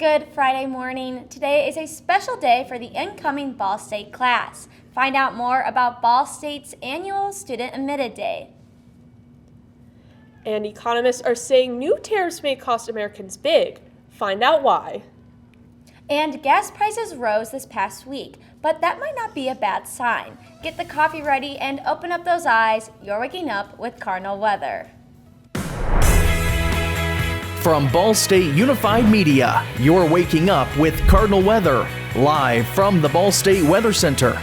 Good Friday morning. Today is a special day for the incoming Ball State class. Find out more about Ball State's annual Student Admitted Day. And economists are saying new tariffs may cost Americans big. Find out why. And gas prices rose this past week, but that might not be a bad sign. Get the coffee ready and open up those eyes. You're waking up with Cardinal Weather. From Ball State Unified Media, you're waking up with Cardinal Weather, live from the Ball State Weather Center.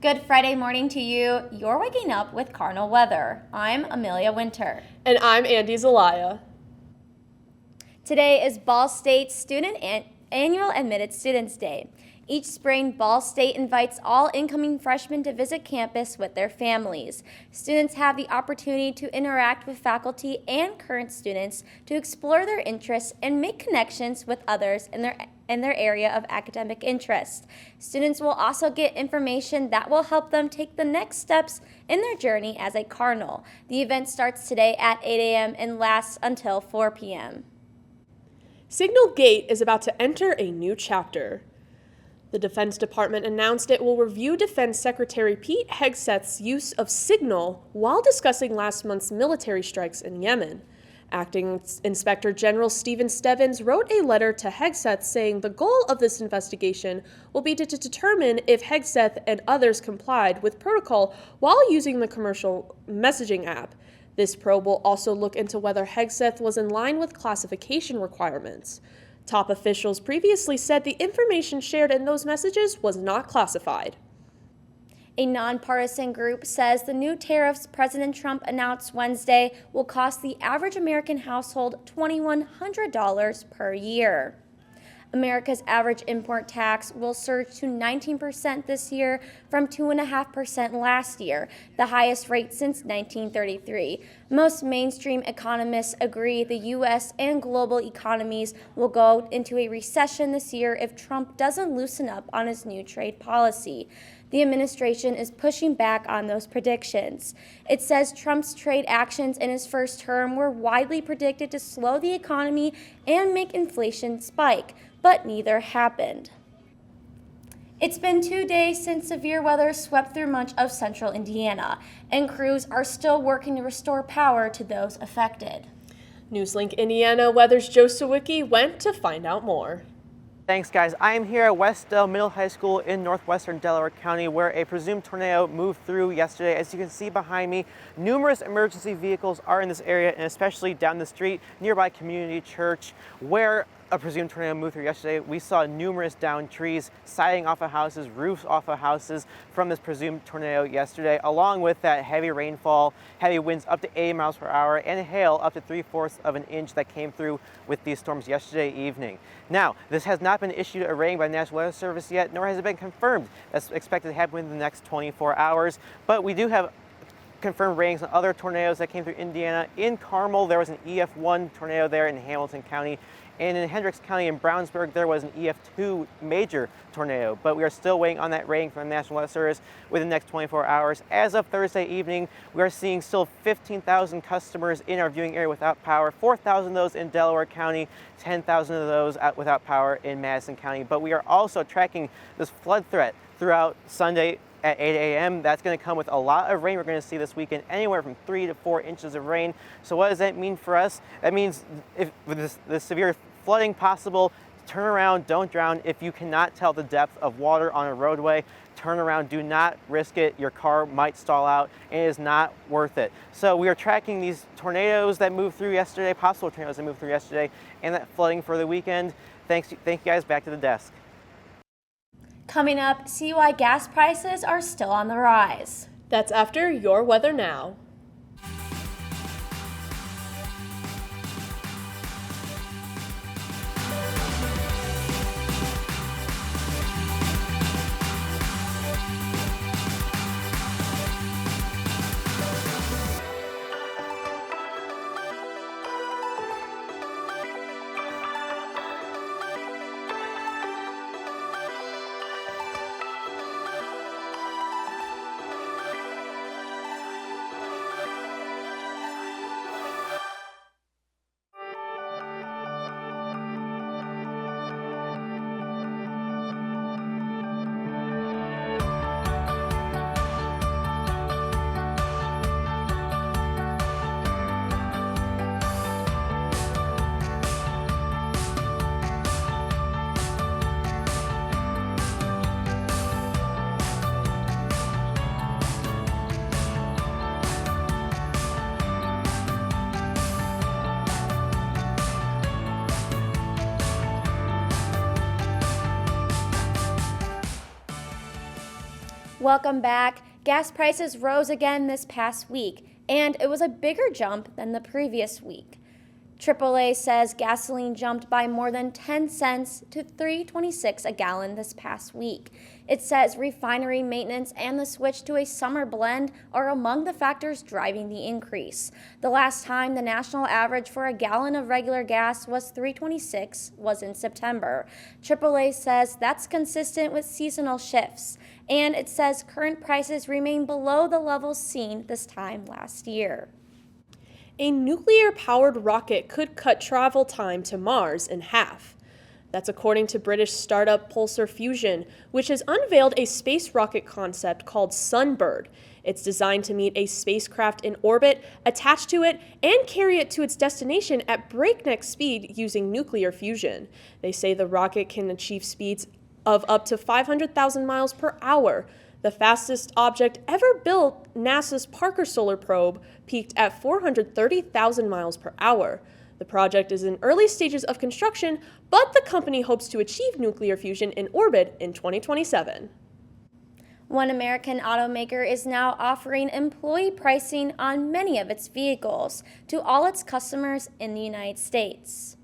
Good Friday morning to you. You're waking up with Cardinal Weather. I'm Amelia Winter. And I'm Andy Zelaya. Today is Ball State's Annual Admitted Students Day. Each spring, Ball State invites all incoming freshmen to visit campus with their families. Students have the opportunity to interact with faculty and current students to explore their interests and make connections with others in their area of academic interest. Students will also get information that will help them take the next steps in their journey as a Cardinal. The event starts today at 8 a.m. and lasts until 4 p.m. Signal Gate is about to enter a new chapter. The Defense Department announced it will review Defense Secretary Pete Hegseth's use of Signal while discussing last month's military strikes in Yemen. Acting Inspector General Stephen Stebbins wrote a letter to Hegseth saying the goal of this investigation will be to determine if Hegseth and others complied with protocol while using the commercial messaging app. This probe will also look into whether Hegseth was in line with classification requirements. Top officials previously said the information shared in those messages was not classified. A nonpartisan group says the new tariffs President Trump announced Wednesday will cost the average American household $2,100 per year. America's average import tax will surge to 19% this year from 2.5% last year, the highest rate since 1933. Most mainstream economists agree the U.S. and global economies will go into a recession this year if Trump doesn't loosen up on his new trade policy. The administration is pushing back on those predictions. It says Trump's trade actions in his first term were widely predicted to slow the economy and make inflation spike, but neither happened. It's been 2 days since severe weather swept through much of central Indiana, and crews are still working to restore power to those affected. Newslink Indiana Weather's Joe Sawicki went to find out more. Thanks, guys. I am here at Westdale Middle High School in northwestern Delaware County, where a presumed tornado moved through yesterday. As you can see behind me, numerous emergency vehicles are in this area, and especially down the street, nearby Community Church, where a presumed tornado moved through yesterday. We saw numerous downed trees, siding off of houses, roofs off of houses from this presumed tornado yesterday, along with that heavy rainfall, heavy winds up to 80 miles per hour, and hail up to 3/4 of an inch that came through with these storms yesterday evening. Now, this has not been issued a rating by the National Weather Service yet, nor has it been confirmed. That's expected to happen within the next 24 hours, but we do have confirmed ratings on other tornadoes that came through Indiana. In Carmel, there was an EF1 tornado there in Hamilton County. And in Hendricks County in Brownsburg, there was an EF2 major tornado, but we are still waiting on that rating from the National Weather Service within the next 24 hours. As of Thursday evening, we are seeing still 15,000 customers in our viewing area without power, 4,000 of those in Delaware County, 10,000 of those without power in Madison County. But we are also tracking this flood threat throughout Sunday at 8 a.m. That's going to come with a lot of rain. We're going to see this weekend anywhere from 3 to 4 inches of rain. So what does that mean for us? That means if with this severe flooding possible, turn around, don't drown. If you cannot tell the depth of water on a roadway, turn around, do not risk it. Your car might stall out and it is not worth it. So we are tracking these tornadoes that moved through yesterday, possible tornadoes that moved through yesterday, and that flooding for the weekend. Thank you guys, back to the desk. Coming up, see why gas prices are still on the rise. That's after Your Weather Now. Welcome back. Gas prices rose again this past week, and it was a bigger jump than the previous week. AAA says gasoline jumped by more than 10 cents to $3.26 a gallon this past week. It says refinery maintenance and the switch to a summer blend are among the factors driving the increase. The last time the national average for a gallon of regular gas was $3.26 was in September. AAA says that's consistent with seasonal shifts, and it says current prices remain below the levels seen this time last year. A nuclear-powered rocket could cut travel time to Mars in half. That's according to British startup Pulsar Fusion, which has unveiled a space rocket concept called Sunbird. It's designed to meet a spacecraft in orbit, attach to it, and carry it to its destination at breakneck speed using nuclear fusion. They say the rocket can achieve speeds of up to 500,000 miles per hour. The fastest object ever built, NASA's Parker Solar Probe, peaked at 430,000 miles per hour. The project is in early stages of construction, but the company hopes to achieve nuclear fusion in orbit in 2027. One American automaker is now offering employee pricing on many of its vehicles to all its customers in the United States.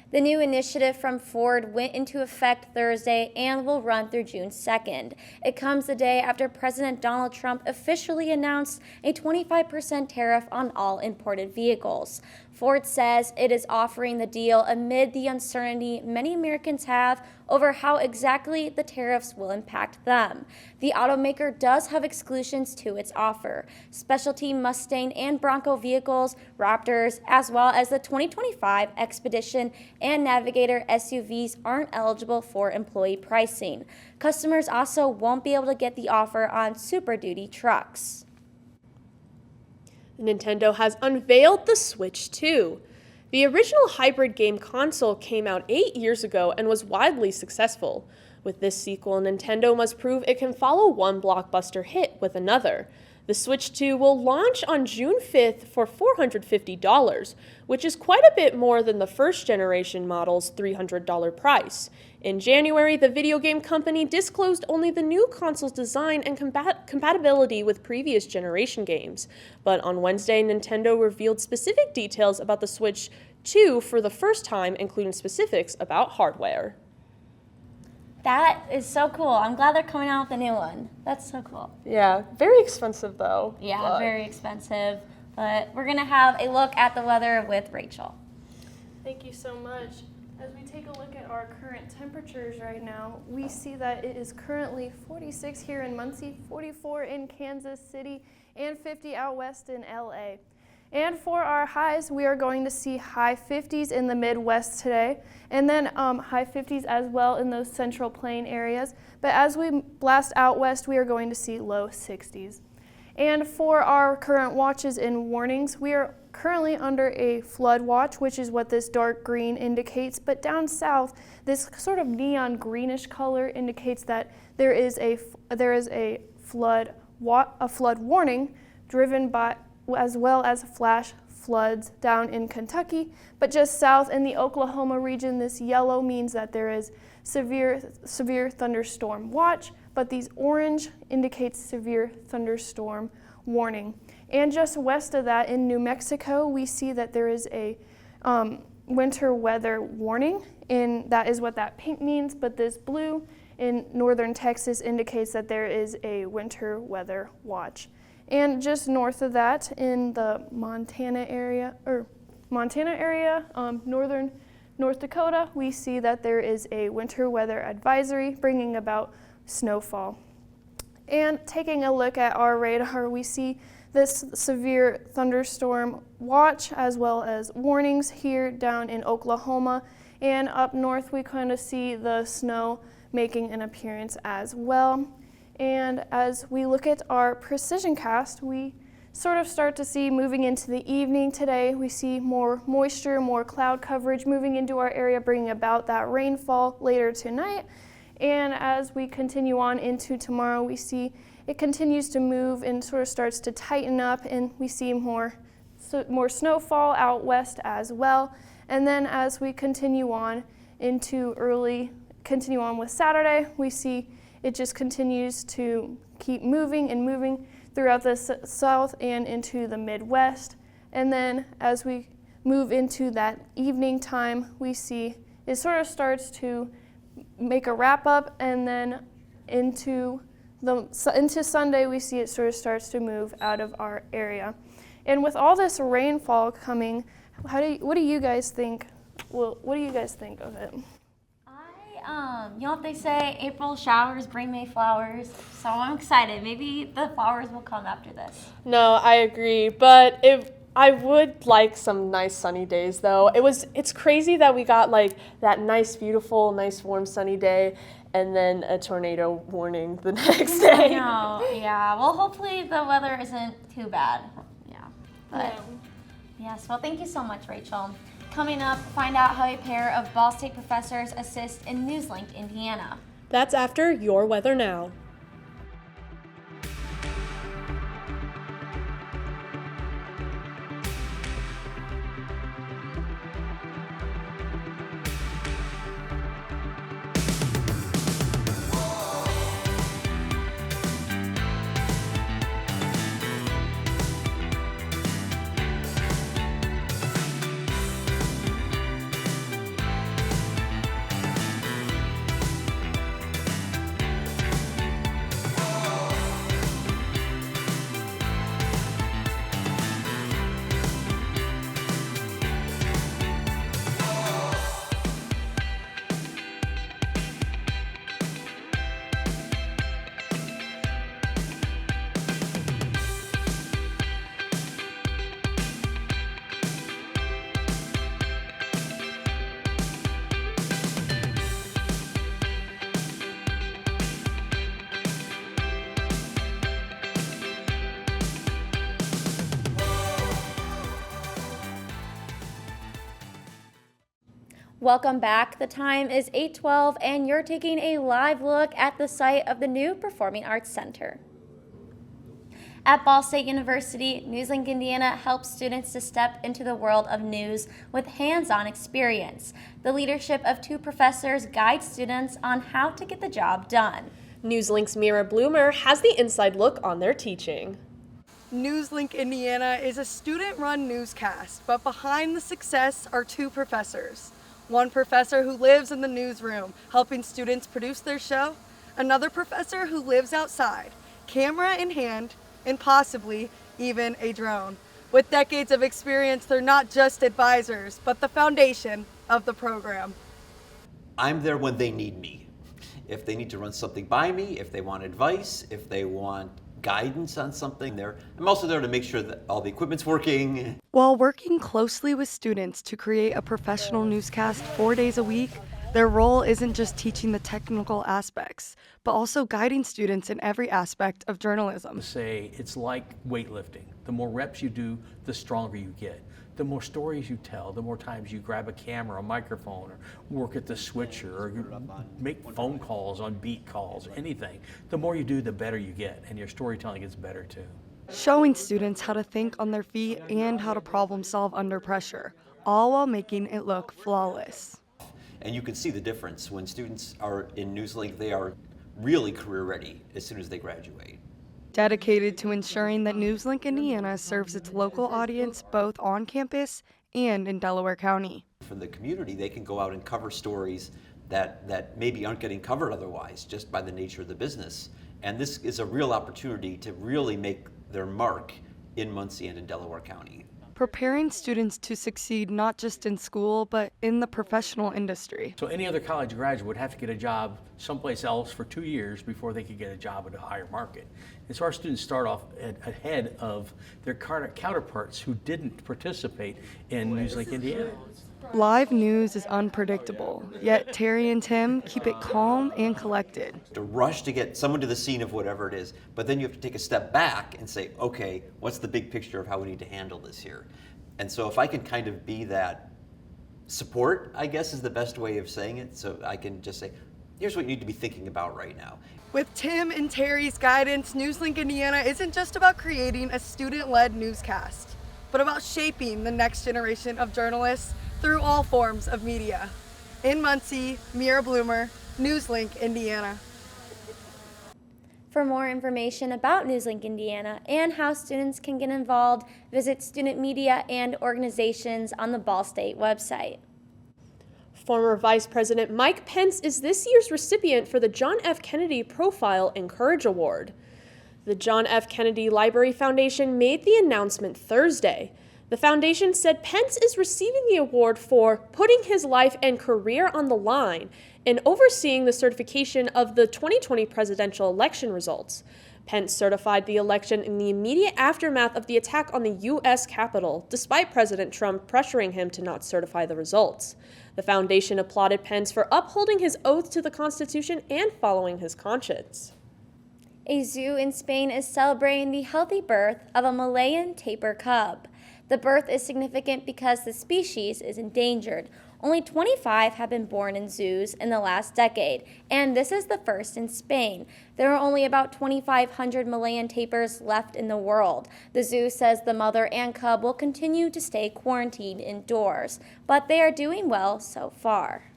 The new initiative from Ford went into effect Thursday and will run through June 2nd. It comes the day after President Donald Trump officially announced a 25% tariff on all imported vehicles. Ford says it is offering the deal amid the uncertainty many Americans have over how exactly the tariffs will impact them. The automaker does have exclusions to its offer. Specialty Mustang and Bronco vehicles, Raptors, as well as the 2025 Expedition and Navigator SUVs aren't eligible for employee pricing. Customers also won't be able to get the offer on Super Duty trucks. Nintendo has unveiled the Switch 2. The original hybrid game console came out 8 years ago and was widely successful. With this sequel, Nintendo must prove it can follow one blockbuster hit with another. The Switch 2 will launch on June 5th for $450, which is quite a bit more than the first generation model's $300 price. In January, the video game company disclosed only the new console's design and compatibility with previous generation games. But on Wednesday, Nintendo revealed specific details about the Switch 2 for the first time, including specifics about hardware. That is so cool. I'm glad they're coming out with a new one. That's so cool. Yeah, very expensive though. Yeah, very expensive. But we're going to have a look at the weather with Rachel. Thank you so much. As we take a look at our current temperatures right now, we see that it is currently 46 here in Muncie, 44 in Kansas City, and 50 out west in LA. And for our highs, we are going to see high 50s in the Midwest today, and then high 50s as well in those central plain areas. But as we blast out west, we are going to see low 60s. And for our current watches and warnings, we are currently under a flood watch, which is what this dark green indicates. But down south, this sort of neon greenish color indicates that there is a flood warning driven by, as well as flash floods down in Kentucky. But just south in the Oklahoma region, this yellow means that there is severe thunderstorm watch, but these orange indicates severe thunderstorm warning. And just west of that in New Mexico, we see that there is a winter weather warning, and that is what that pink means, but this blue in northern Texas indicates that there is a winter weather watch. And just north of that in the Montana area, northern North Dakota, we see that there is a winter weather advisory bringing about snowfall. And taking a look at our radar, we see this severe thunderstorm watch as well as warnings here down in Oklahoma. And up north, we kind of see the snow making an appearance as well. And as we look at our precision cast, we sort of start to see moving into the evening today, we see more moisture, more cloud coverage moving into our area, bringing about that rainfall later tonight. And as we continue on into tomorrow, we see it continues to move and sort of starts to tighten up, and we see more snowfall out west as well. And then as we continue on with Saturday, we see it just continues to keep moving and moving throughout the south and into the Midwest. And then as we move into that evening time, we see it sort of starts to make a wrap up, and then into Sunday we see it sort of starts to move out of our area. And with all this rainfall coming, what do you guys think? Well, what do you guys think of it? You know what they say, April showers bring May flowers, so I'm excited. Maybe the flowers will come after this. No, I agree, but I would like some nice sunny days though. It's crazy that we got like that nice, beautiful, nice, warm, sunny day, and then a tornado warning the next day. No, yeah. Well, hopefully the weather isn't too bad. Yeah. But yes, well, thank you so much, Rachel. Coming up, find out how a pair of Ball State professors assist in NewsLink, Indiana. That's after Your Weather Now. Welcome back. The time is 8:12 and you're taking a live look at the site of the new Performing Arts Center. At Ball State University, NewsLink Indiana helps students to step into the world of news with hands-on experience. The leadership of 2 professors guides students on how to get the job done. NewsLink's Mira Bloomer has the inside look on their teaching. NewsLink Indiana is a student-run newscast, but behind the success are 2 professors. One professor who lives in the newsroom, helping students produce their show. Another professor who lives outside, camera in hand, and possibly even a drone. With decades of experience, they're not just advisors, but the foundation of the program. I'm there when they need me. If they need to run something by me, if they want advice, if they want guidance on something, I'm also there to make sure that all the equipment's working. While working closely with students to create a professional newscast 4 days a week, their role isn't just teaching the technical aspects, but also guiding students in every aspect of journalism. Say it's like weightlifting. The more reps you do, the stronger you get. The more stories you tell, the more times you grab a camera, a microphone, or work at the switcher, or you make phone calls on beat calls, anything. The more you do, the better you get, and your storytelling gets better too. Showing students how to think on their feet and how to problem solve under pressure, all while making it look flawless. And you can see the difference when students are in NewsLink. They are really career ready as soon as they graduate. Dedicated to ensuring that NewsLink Indiana serves its local audience both on campus and in Delaware County. For the community, they can go out and cover stories that maybe aren't getting covered otherwise, just by the nature of the business. And this is a real opportunity to really make their mark in Muncie and in Delaware County. Preparing students to succeed not just in school, but in the professional industry. So any other college graduate would have to get a job someplace else for 2 years before they could get a job at a higher market. And so our students start off ahead of their counterparts who didn't participate in NewsLink Indiana. Live news is unpredictable, yet Terry and Tim keep it calm and collected. To rush to get someone to the scene of whatever it is, but then you have to take a step back and say, okay, what's the big picture of how we need to handle this here? And so if I can kind of be that support, I guess is the best way of saying it, so I can just say, here's what you need to be thinking about right now. With Tim and Terry's guidance, NewsLink Indiana isn't just about creating a student-led newscast, but about shaping the next generation of journalists through all forms of media. In Muncie, Mira Bloomer, NewsLink Indiana. For more information about NewsLink Indiana and how students can get involved, visit student media and organizations on the Ball State website. Former Vice President Mike Pence is this year's recipient for the John F. Kennedy Profile Encourage Award. The John F. Kennedy Library Foundation made the announcement Thursday. The foundation said Pence is receiving the award for putting his life and career on the line and overseeing the certification of the 2020 presidential election results. Pence certified the election in the immediate aftermath of the attack on the U.S. Capitol, despite President Trump pressuring him to not certify the results. The foundation applauded Pence for upholding his oath to the Constitution and following his conscience. A zoo in Spain is celebrating the healthy birth of a Malayan tapir cub. The birth is significant because the species is endangered. Only 25 have been born in zoos in the last decade, and this is the first in Spain. There are only about 2,500 Malayan tapirs left in the world. The zoo says the mother and cub will continue to stay quarantined indoors, but they are doing well so far.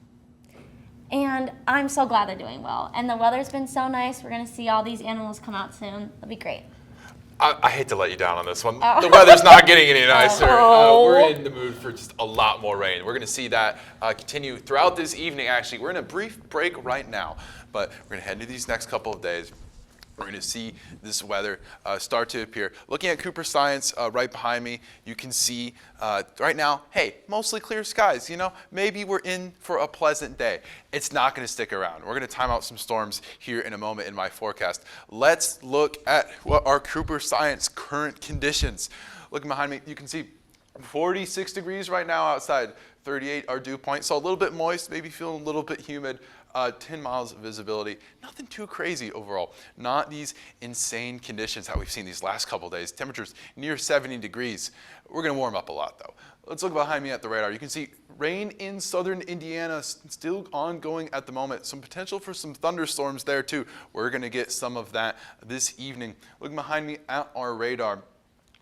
And I'm so glad they're doing well. And the weather's been so nice. We're going to see all these animals come out soon. It'll be great. I hate to let you down on this one. The weather's not getting any nicer. We're in the mood for just a lot more rain. We're going to see that continue throughout this evening, actually. We're in a brief break right now, but we're going to head into these next couple of days. We're going to see this weather start to appear. Looking at Cooper Science right behind me, you can see right now, hey, mostly clear skies. You know, maybe we're in for a pleasant day. It's not going to stick around. We're going to time out some storms here in a moment in my forecast. Let's look at what are Cooper Science current conditions. Looking behind me, you can see 46 degrees right now outside. 38 our dew point, so a little bit moist, maybe feeling a little bit humid. 10 miles of visibility, nothing too crazy overall. Not these insane conditions that we've seen these last couple days. Temperatures near 70 degrees. We're going to warm up a lot though. Let's look behind me at the radar. You can see rain in southern Indiana still ongoing at the moment. Some potential for some thunderstorms there too. We're going to get some of that this evening. Looking behind me at our radar,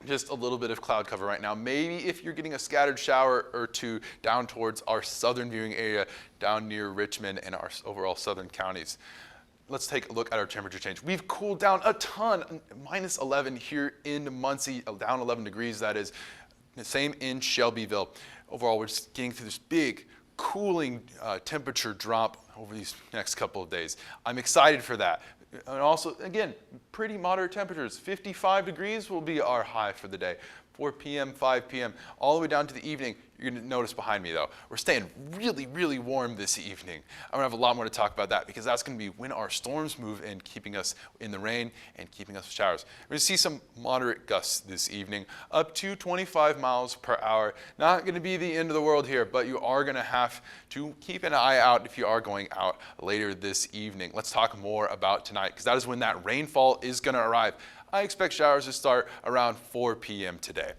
just a little bit of cloud cover right now. Maybe if you're getting a scattered shower or two down towards our southern viewing area, down near Richmond and our overall southern counties. Let's take a look at our temperature change. We've cooled down a ton, minus 11 here in Muncie, down 11 degrees that is. The same in Shelbyville. Overall, we're just getting through this big cooling temperature drop over these next couple of days. I'm excited for that. And also, again, pretty moderate temperatures. 55 degrees will be our high for the day. 4 p.m., 5 p.m., all the way down to the evening. You're going to notice behind me, though, we're staying really, really warm this evening. I'm going to have a lot more to talk about that because that's going to be when our storms move in, keeping us in the rain and keeping us with showers. We're going to see some moderate gusts this evening, up to 25 miles per hour. Not going to be the end of the world here, but you are going to have to keep an eye out if you are going out later this evening. Let's talk more about tonight because that is when that rainfall is going to arrive. I expect showers to start around 4 p.m. today.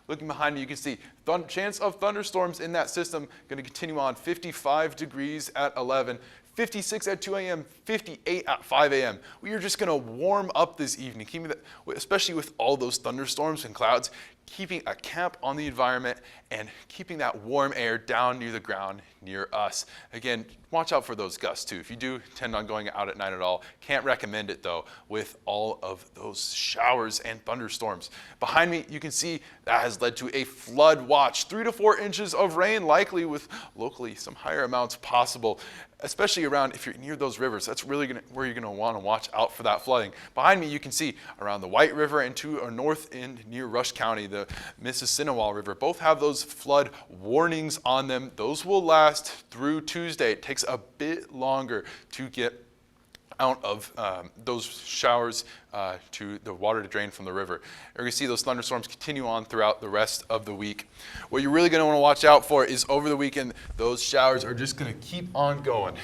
Looking behind me, you can see chance of thunderstorms in that system going to continue on. 55 degrees at 11, 56 at 2 a.m., 58 at 5 a.m. We are just going to warm up this evening, keeping that, especially with all those thunderstorms and clouds, keeping a cap on the environment and keeping that warm air down near the ground near us. Again, watch out for those gusts too. If you do intend on going out at night at all, can't recommend it though with all of those showers and thunderstorms. Behind me, you can see that has led to a flood watch. 3 to 4 inches of rain likely with locally some higher amounts possible, especially around if you're near those rivers. That's really where you're going to want to watch out for that flooding. Behind me, you can see around the White River and to our north end near Rush County, the Mississinawa River, both have those flood warnings on them. Those will last through Tuesday. It takes a bit longer to get out of those showers to the water to drain from the river. You're going to see those thunderstorms continue on throughout the rest of the week. What you're really going to want to watch out for is over the weekend, those showers are just going to keep on going.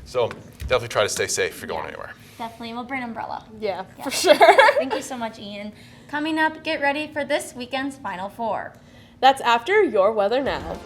So definitely try to stay safe if you're going anywhere. Definitely. We'll bring an umbrella. Yeah, for sure. Thank you so much, Ian. Coming up, get ready for this weekend's Final Four. That's after your weather now.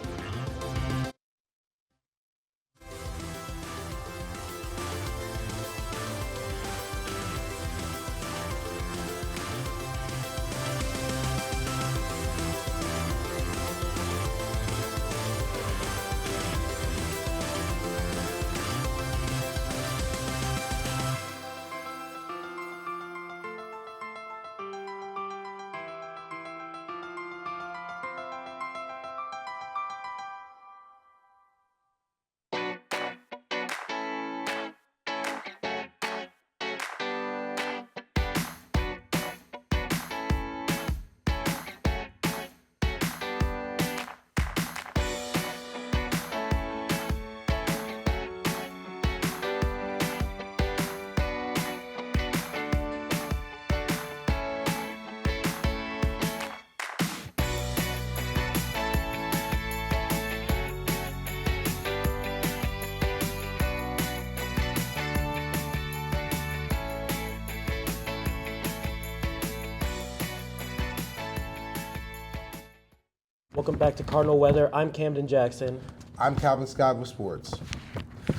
Welcome back to Cardinal Weather. I'm Camden Jackson. I'm Calvin Scott with sports.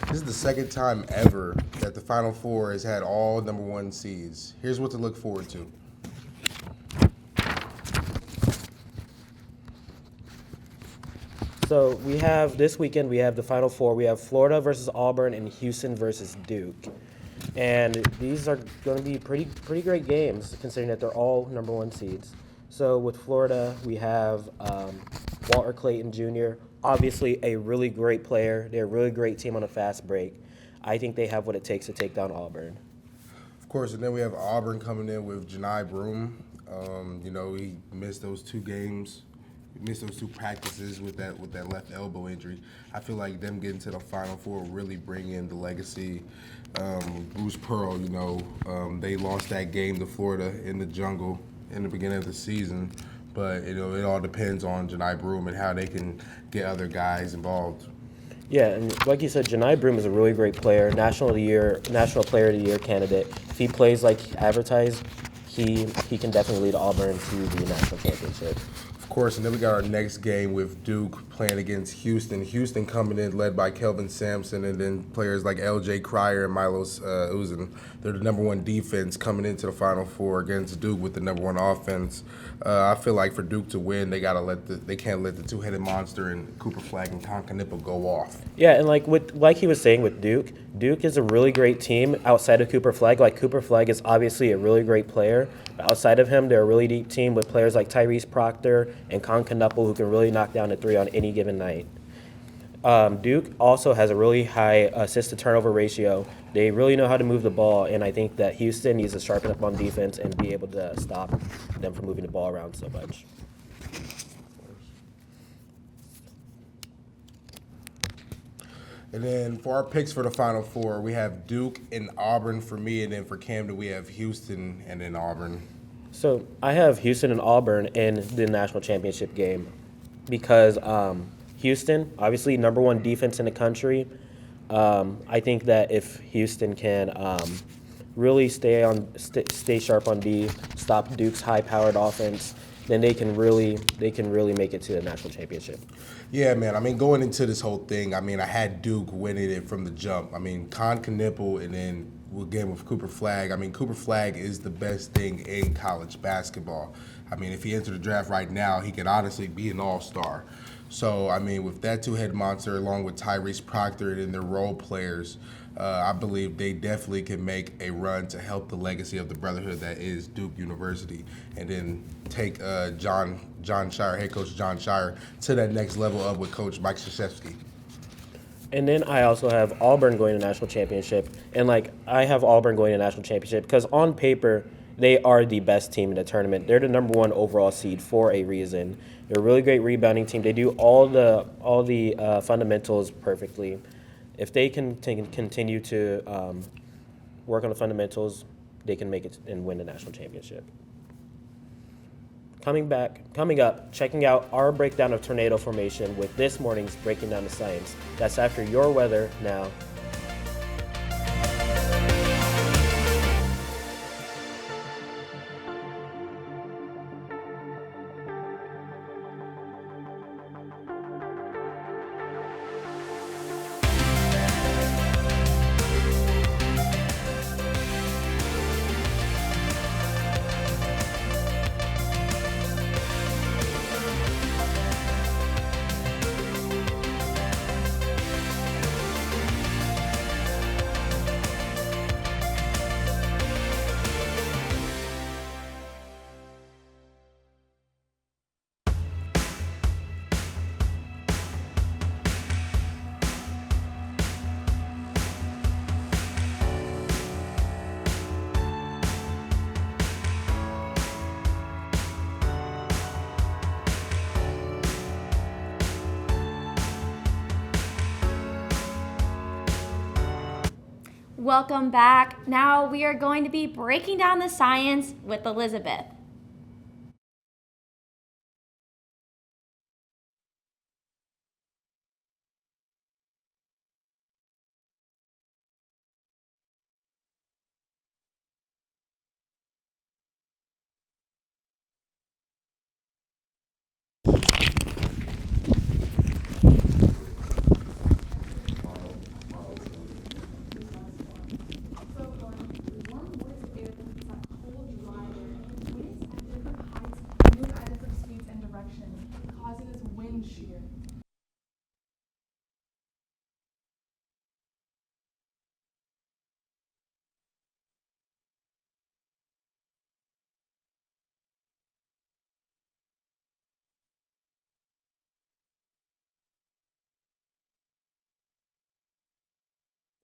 This is the second time ever that the Final Four has had all number one seeds. Here's what to look forward to. So we have this weekend, we have the Final Four. We have Florida versus Auburn and Houston versus Duke. And these are going to be pretty great games considering that they're all number one seeds. So with Florida, we have Walter Clayton Jr., obviously a really great player. They're a really great team on a fast break. I think they have what it takes to take down Auburn. Of course, and then we have Auburn coming in with Janai Broom. He missed those 2 games. Missed those 2 practices with that left elbow injury. I feel like them getting to the Final Four really bring in the legacy. Bruce Pearl, they lost that game to Florida in the jungle in the beginning of the season, but it all depends on Janai Broom and how they can get other guys involved. Yeah, and like you said, Janai Broom is a really great player, National Player of the Year candidate. If he plays like advertised, he can definitely lead Auburn to the national championship. Of course, and then we got our next game with Duke playing against Houston. Houston coming in led by Kelvin Sampson, and then players like L.J. Cryer and Milos Uzin. They're the number one defense coming into the Final Four against Duke with the number one offense. I feel like for Duke to win, they can't let the two-headed monster and Cooper Flagg and Conca go off. Yeah, and like he was saying with Duke, Duke is a really great team outside of Cooper Flagg. Like Cooper Flagg is obviously a really great player. But outside of him, they're a really deep team with players like Tyrese Proctor and Conca who can really knock down a 3 on any given night. Duke also has a really high assist-to-turnover ratio. They really know how to move the ball, and I think that Houston needs to sharpen up on defense and be able to stop them from moving the ball around so much. And then for our picks for the Final Four, we have Duke and Auburn for me, and then for Camden, we have Houston and then Auburn. So I have Houston and Auburn in the national championship game because Houston, obviously number one defense in the country. I think that if Houston can really stay sharp on D, stop Duke's high-powered offense, then they can really make it to the national championship. Yeah, man. I mean, going into this whole thing, I had Duke winning it from the jump. Conca and then again with Cooper Flagg. Cooper Flagg is the best thing in college basketball. If he entered the draft right now, he could honestly be an all-star. So, with that two-head monster along with Tyrese Proctor and their role players, I believe they definitely can make a run to help the legacy of the brotherhood that is Duke University, and then take John Shire, head coach John Shire, to that next level up with Coach Mike Krzyzewski. And then I also have Auburn going to national championship, and I have Auburn going to national championship because on paper they are the best team in the tournament. They're the number one overall seed for a reason. They're a really great rebounding team. They do all the fundamentals perfectly. If they can continue to work on the fundamentals, they can make it and win the national championship. Coming up, checking out our breakdown of tornado formation with this morning's Breaking Down the Science. That's after your weather now. Welcome back. Now we are going to be breaking down the science with Elizabeth.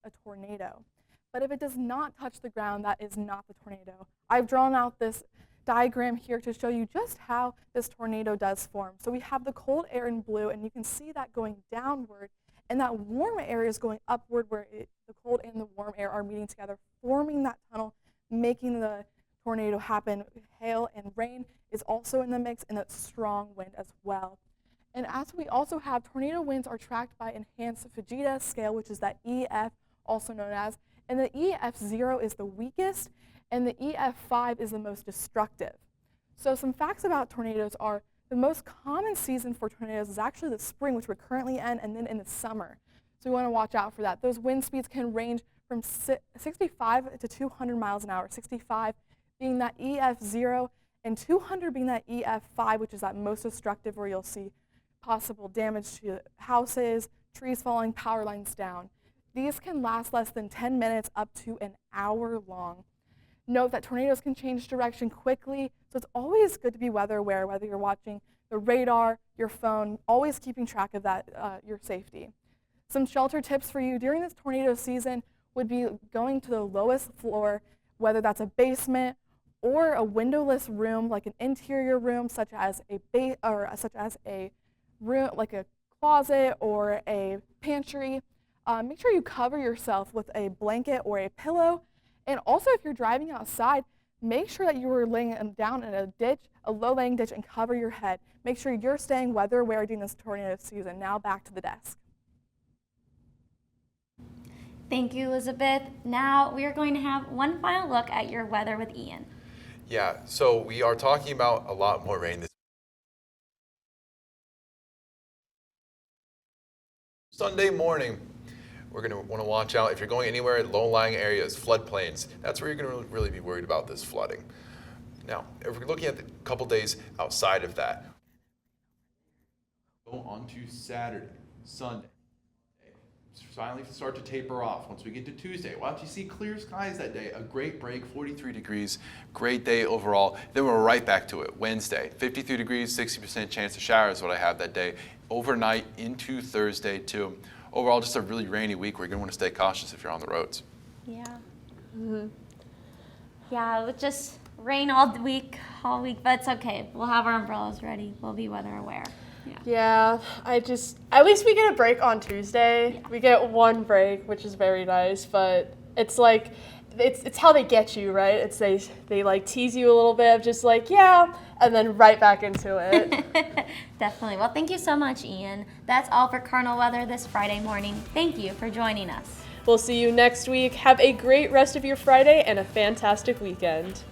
a tornado. But if it does not touch the ground, that is not the tornado. I've drawn out this diagram here to show you just how this tornado does form. So we have the cold air in blue, and you can see that going downward, and that warm air is going upward where the cold and the warm air are meeting together, forming that tunnel, making the tornado happen. Hail and rain is also in the mix, and that strong wind as well. And as we also have, tornado winds are tracked by enhanced Fujita scale, which is that EF, also known as, and the EF0 is the weakest, and the EF5 is the most destructive. So some facts about tornadoes are the most common season for tornadoes is actually the spring, which we're currently in, and then in the summer. So we want to watch out for that. Those wind speeds can range from 65 to 200 miles an hour, 65 being that EF0, and 200 being that EF5, which is that most destructive, where you'll see possible damage to houses, trees falling, power lines down. These can last less than 10 minutes up to an hour long. Note that tornadoes can change direction quickly, so it's always good to be weather aware, whether you're watching the radar, your phone, always keeping track of that, your safety. Some shelter tips for you during this tornado season would be going to the lowest floor, whether that's a basement or a windowless room, like an interior room, such as a room, like a closet or a pantry. Make sure you cover yourself with a blanket or a pillow. And also, if you're driving outside, make sure that you are laying down in a ditch, a low-lying ditch, and cover your head. Make sure you're staying weather aware during this tornado season. Now back to the desk. Thank you, Elizabeth. Now we are going to have one final look at your weather with Ian. Yeah, so we are talking about a lot more rain this Sunday morning. We're going to want to watch out if you're going anywhere in low-lying areas, floodplains. That's where you're going to really be worried about this flooding. Now, if we're looking at the couple days outside of that, go on to Saturday, Sunday. Finally start to taper off. Once we get to Tuesday, we'll actually see clear skies that day. A great break, 43 degrees, great day overall. Then we're right back to it. Wednesday, 53 degrees, 60% chance of showers is what I have that day. Overnight into Thursday too. Overall, just a really rainy week. We're going to want to stay cautious if you're on the roads. Yeah. Yeah, it would just rain all week, but it's okay. We'll have our umbrellas ready. We'll be weather aware. Yeah, at least we get a break on Tuesday. Yeah. We get one break, which is very nice, but it's like, it's how they get you, right? It's they like tease you a little bit of just like, yeah, and then right back into it. Definitely. Well, thank you so much, Ian. That's all for Cardinal Weather this Friday morning. Thank you for joining us. We'll see you next week. Have a great rest of your Friday and a fantastic weekend.